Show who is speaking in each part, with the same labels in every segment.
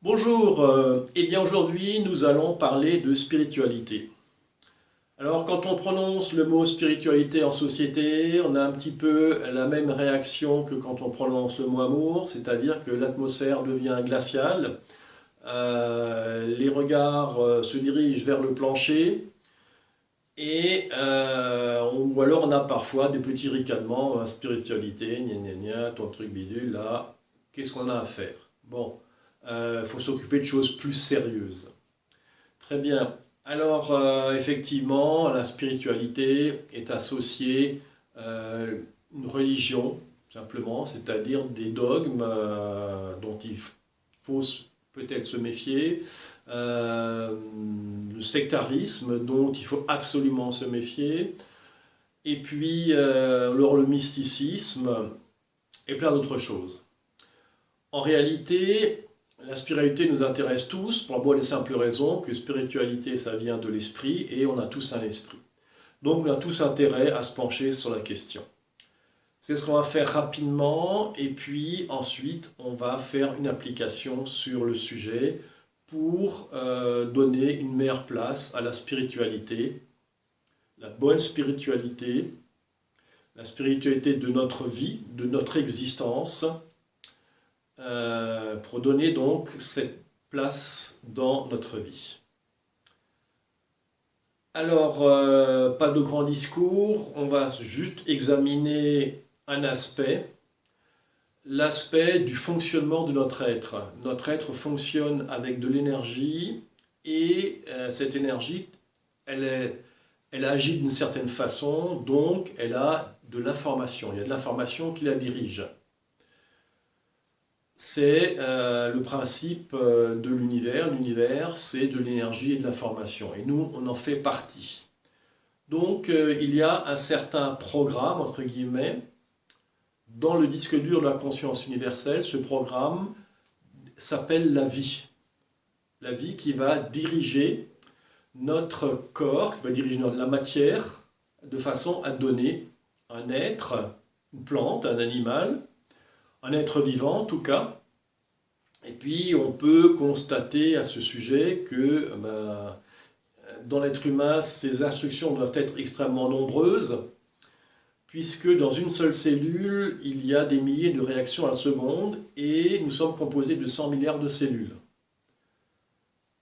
Speaker 1: Bonjour, eh bien aujourd'hui nous allons parler de spiritualité. Alors quand on prononce le mot spiritualité en société, on a un petit peu la même réaction que quand on prononce le mot amour, c'est-à-dire que l'atmosphère devient glaciale, les regards se dirigent vers le plancher, ou alors on a parfois des petits ricanements, spiritualité, gna gna gna, ton truc bidule, là, qu'est-ce qu'on a à faire? Bon, il faut s'occuper de choses plus sérieuses. Très bien. Alors, effectivement, la spiritualité est associée une religion, simplement, c'est-à-dire des dogmes dont il faut peut-être se méfier, le sectarisme dont il faut absolument se méfier, et puis alors le mysticisme et plein d'autres choses. En réalité, la spiritualité nous intéresse tous pour la bonne et simple raison que spiritualité, ça vient de l'esprit et on a tous un esprit. Donc on a tous intérêt à se pencher sur la question. C'est ce qu'on va faire rapidement et puis ensuite on va faire une application sur le sujet pour donner une meilleure place à la spiritualité, la bonne spiritualité, la spiritualité de notre vie, de notre existence, pour donner donc cette place dans notre vie. Alors, pas de grand discours, on va juste examiner un aspect, l'aspect du fonctionnement de notre être. Notre être fonctionne avec de l'énergie et cette énergie, elle agit d'une certaine façon, donc elle a de l'information. Il y a de l'information qui la dirige. C'est le principe de l'univers. L'univers, c'est de l'énergie et de l'information. Et nous, on en fait partie. Donc, il y a un certain programme, entre guillemets, dans le disque dur de la conscience universelle. Ce programme s'appelle la vie. La vie qui va diriger notre corps, qui va diriger la matière, de façon à donner un être, une plante, un animal, un être vivant en tout cas. Et puis on peut constater à ce sujet que dans l'être humain, ces instructions doivent être extrêmement nombreuses, puisque dans une seule cellule, il y a des milliers de réactions à la seconde, et nous sommes composés de 100 milliards de cellules.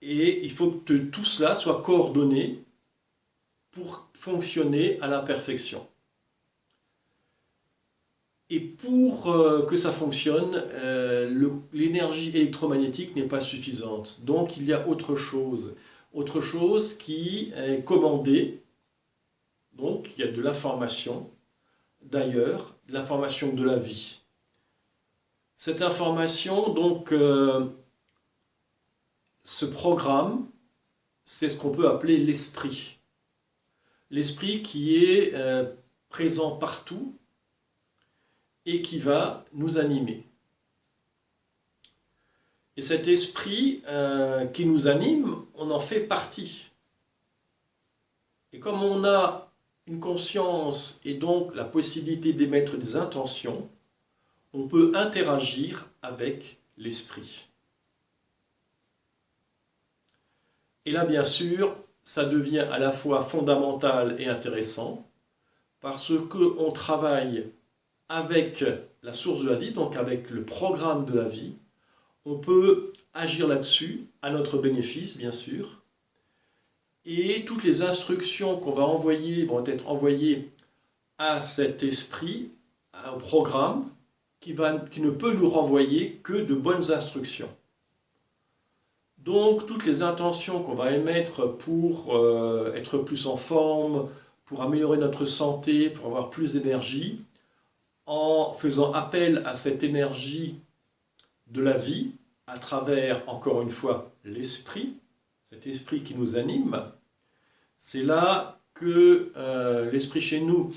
Speaker 1: Et il faut que tout cela soit coordonné pour fonctionner à la perfection. Et pour que ça fonctionne, l'énergie électromagnétique n'est pas suffisante. Donc il y a autre chose qui est commandée. Donc il y a de l'information d'ailleurs, de l'information de la vie. Cette information, donc, ce programme, c'est ce qu'on peut appeler l'esprit. L'esprit qui est présent partout et qui va nous animer. Et cet esprit qui nous anime, on en fait partie. Et comme on a une conscience et donc la possibilité d'émettre des intentions, on peut interagir avec l'esprit. Et là, bien sûr, ça devient à la fois fondamental et intéressant parce qu'on travaille avec la source de la vie, donc avec le programme de la vie. On peut agir là-dessus, à notre bénéfice, bien sûr. Et toutes les instructions qu'on va envoyer vont être envoyées à cet esprit, au programme, qui ne peut nous renvoyer que de bonnes instructions. Donc, toutes les intentions qu'on va émettre pour être plus en forme, pour améliorer notre santé, pour avoir plus d'énergie, en faisant appel à cette énergie de la vie, à travers, encore une fois, l'esprit, cet esprit qui nous anime, c'est là que l'esprit chez nous,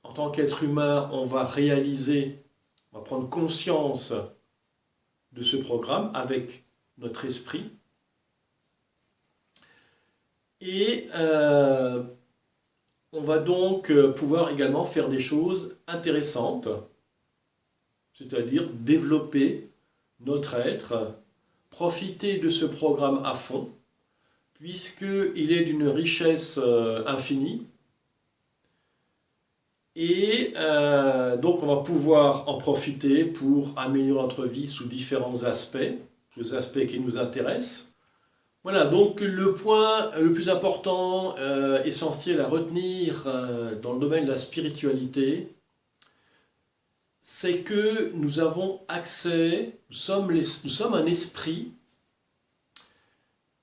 Speaker 1: en tant qu'être humain, on va réaliser, on va prendre conscience de ce programme avec notre esprit. Et on va donc pouvoir également faire des choses intéressantes, c'est-à-dire développer notre être profiter de ce programme à fond, puisqu'il est d'une richesse infinie. Et donc on va pouvoir en profiter pour améliorer notre vie sous différents aspects, les aspects qui nous intéressent. Voilà, donc le point le plus important, essentiel à retenir dans le domaine de la spiritualité, c'est que nous avons accès, nous sommes un esprit,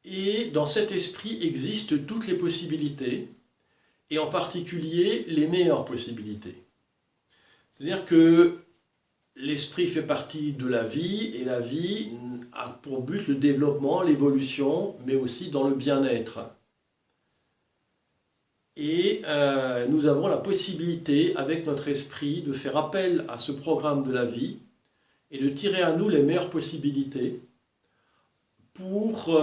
Speaker 1: et dans cet esprit existent toutes les possibilités, et en particulier les meilleures possibilités. C'est-à-dire que l'esprit fait partie de la vie, et la vie a pour but le développement, l'évolution, mais aussi dans le bien-être. Et nous avons la possibilité, avec notre esprit, de faire appel à ce programme de la vie et de tirer à nous les meilleures possibilités pour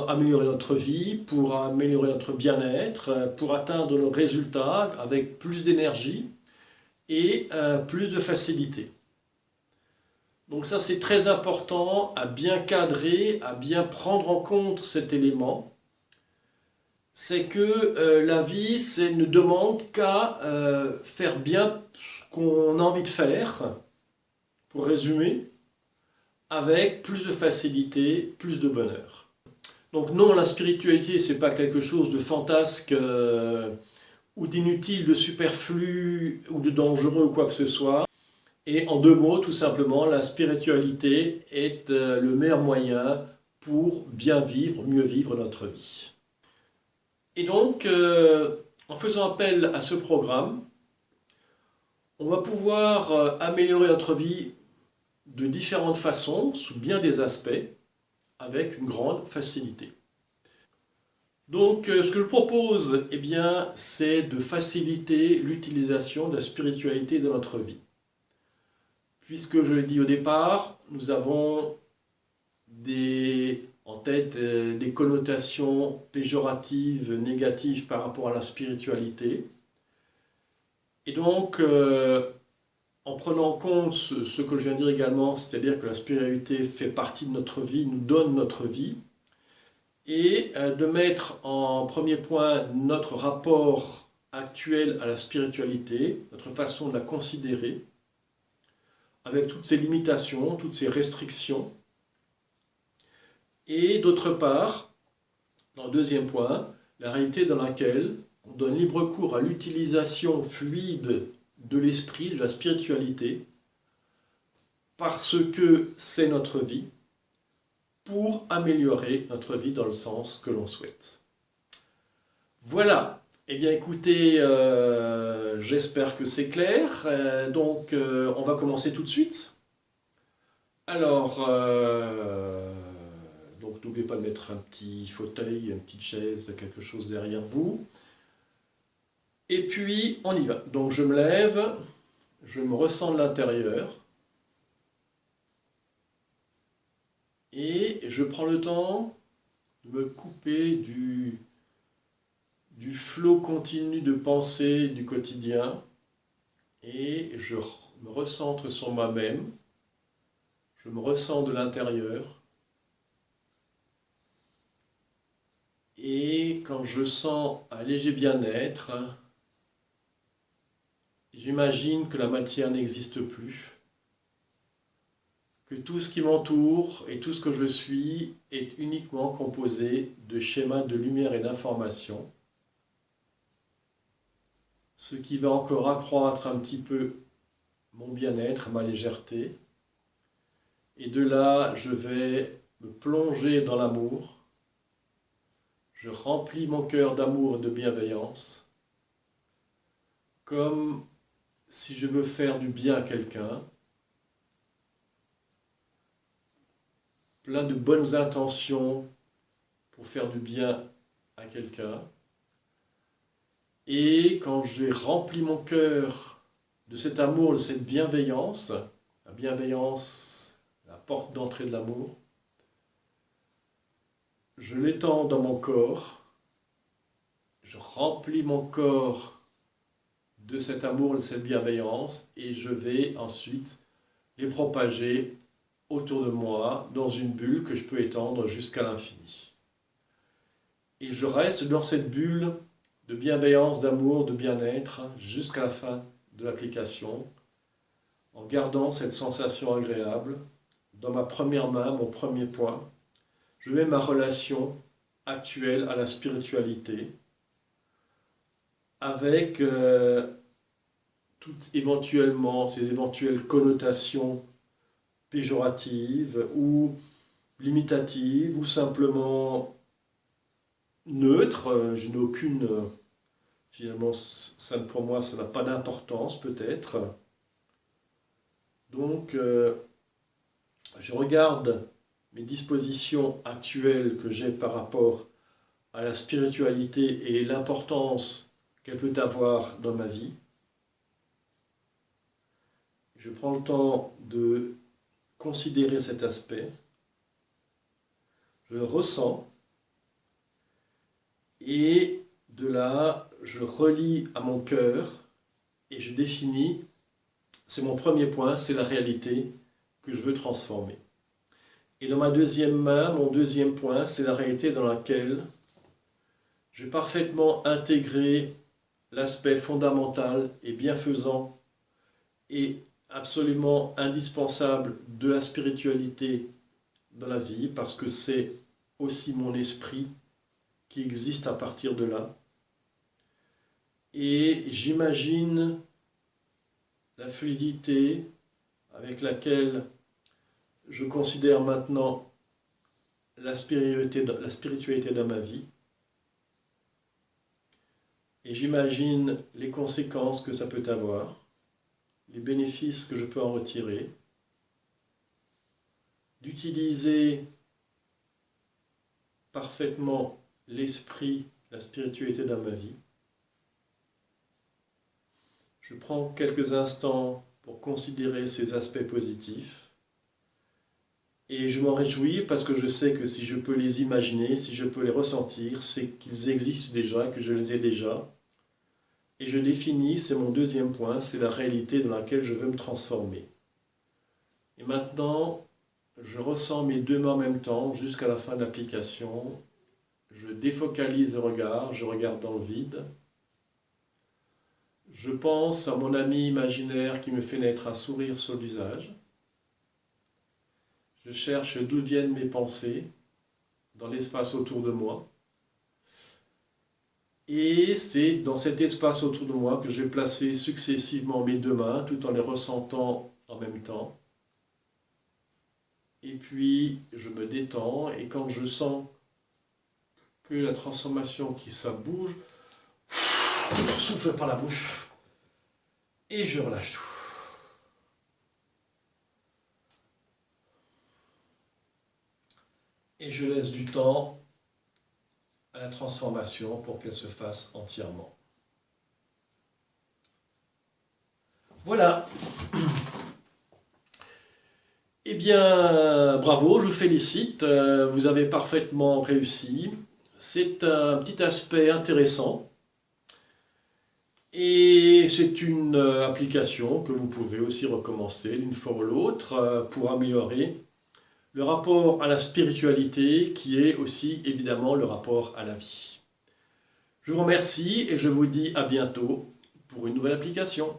Speaker 1: améliorer notre vie, pour améliorer notre bien-être, pour atteindre nos résultats avec plus d'énergie et plus de facilité. Donc ça, c'est très important à bien cadrer, à bien prendre en compte cet élément. C'est que la vie ne demande qu'à faire bien ce qu'on a envie de faire, pour résumer, avec plus de facilité, plus de bonheur. Donc non, la spiritualité, ce n'est pas quelque chose de fantasque ou d'inutile, de superflu ou de dangereux ou quoi que ce soit. Et en deux mots, tout simplement, la spiritualité est le meilleur moyen pour bien vivre, mieux vivre notre vie. Et donc, en faisant appel à ce programme, on va pouvoir améliorer notre vie de différentes façons, sous bien des aspects, avec une grande facilité. Donc, ce que je propose, eh bien, c'est de faciliter l'utilisation de la spiritualité dans notre vie. Puisque, je l'ai dit au départ, nous avons en tête des connotations péjoratives, négatives par rapport à la spiritualité. Et donc, en prenant en compte ce que je viens de dire également, c'est-à-dire que la spiritualité fait partie de notre vie, nous donne notre vie, et de mettre en premier point notre rapport actuel à la spiritualité, notre façon de la considérer, avec toutes ses limitations, toutes ses restrictions, et d'autre part, dans le deuxième point, la réalité dans laquelle on donne libre cours à l'utilisation fluide de l'esprit, de la spiritualité, parce que c'est notre vie, pour améliorer notre vie dans le sens que l'on souhaite. Voilà, eh bien écoutez, j'espère que c'est clair, donc on va commencer tout de suite. Alors, donc n'oubliez pas de mettre un petit fauteuil, une petite chaise, quelque chose derrière vous. Et puis, on y va. Donc, je me lève, je me ressens de l'intérieur. Et je prends le temps de me couper du flot continu de pensées du quotidien. Et je me recentre sur moi-même. Je me ressens de l'intérieur. Et quand je sens un léger bien-être, j'imagine que la matière n'existe plus, que tout ce qui m'entoure et tout ce que je suis est uniquement composé de schémas de lumière et d'information, ce qui va encore accroître un petit peu mon bien-être, ma légèreté. Et de là, je vais me plonger dans l'amour. Je remplis mon cœur d'amour et de bienveillance, comme si je veux faire du bien à quelqu'un, plein de bonnes intentions pour faire du bien à quelqu'un. Et quand j'ai rempli mon cœur de cet amour, de cette bienveillance, la bienveillance, la porte d'entrée de l'amour, je l'étends dans mon corps, je remplis mon corps de cet amour, de cette bienveillance, et je vais ensuite les propager autour de moi dans une bulle que je peux étendre jusqu'à l'infini. Et je reste dans cette bulle de bienveillance, d'amour, de bien-être jusqu'à la fin de l'application, en gardant cette sensation agréable. Dans ma première main, mon premier point, je mets ma relation actuelle à la spiritualité avec toutes éventuellement ces éventuelles connotations péjoratives ou limitatives ou simplement neutres. Je n'ai aucune, finalement, ça, pour moi, ça n'a pas d'importance peut-être. Donc, je regarde mes dispositions actuelles que j'ai par rapport à la spiritualité et l'importance qu'elle peut avoir dans ma vie. Je prends le temps de considérer cet aspect. Je le ressens. Et de là, je relie à mon cœur et je définis, c'est mon premier point, c'est la réalité que je veux transformer. Et dans ma deuxième main, mon deuxième point, c'est la réalité dans laquelle je vais parfaitement intégrer l'aspect fondamental et bienfaisant et absolument indispensable de la spiritualité dans la vie, parce que c'est aussi mon esprit qui existe à partir de là. Et j'imagine la fluidité avec laquelle je considère maintenant la spiritualité dans ma vie. Et j'imagine les conséquences que ça peut avoir, les bénéfices que je peux en retirer, d'utiliser parfaitement l'esprit, la spiritualité dans ma vie. Je prends quelques instants pour considérer ces aspects positifs. Et je m'en réjouis parce que je sais que si je peux les imaginer, si je peux les ressentir, c'est qu'ils existent déjà, que je les ai déjà. Et je définis, c'est mon deuxième point, c'est la réalité dans laquelle je veux me transformer. Et maintenant, je ressens mes deux mains en même temps jusqu'à la fin de l'application. Je défocalise le regard, je regarde dans le vide. Je pense à mon ami imaginaire qui me fait naître un sourire sur le visage. Je cherche d'où viennent mes pensées dans l'espace autour de moi. Et c'est dans cet espace autour de moi que je vais placer successivement mes deux mains, tout en les ressentant en même temps. Et puis, je me détends, et quand je sens que la transformation qui ça bouge, je souffle par la bouche, et je relâche tout. Et je laisse du temps à la transformation pour qu'elle se fasse entièrement. Voilà. Eh bien, bravo, je vous félicite, vous avez parfaitement réussi. C'est un petit aspect intéressant. Et c'est une application que vous pouvez aussi recommencer d'une fois ou l'autre pour améliorer le rapport à la spiritualité qui est aussi évidemment le rapport à la vie. Je vous remercie et je vous dis à bientôt pour une nouvelle application.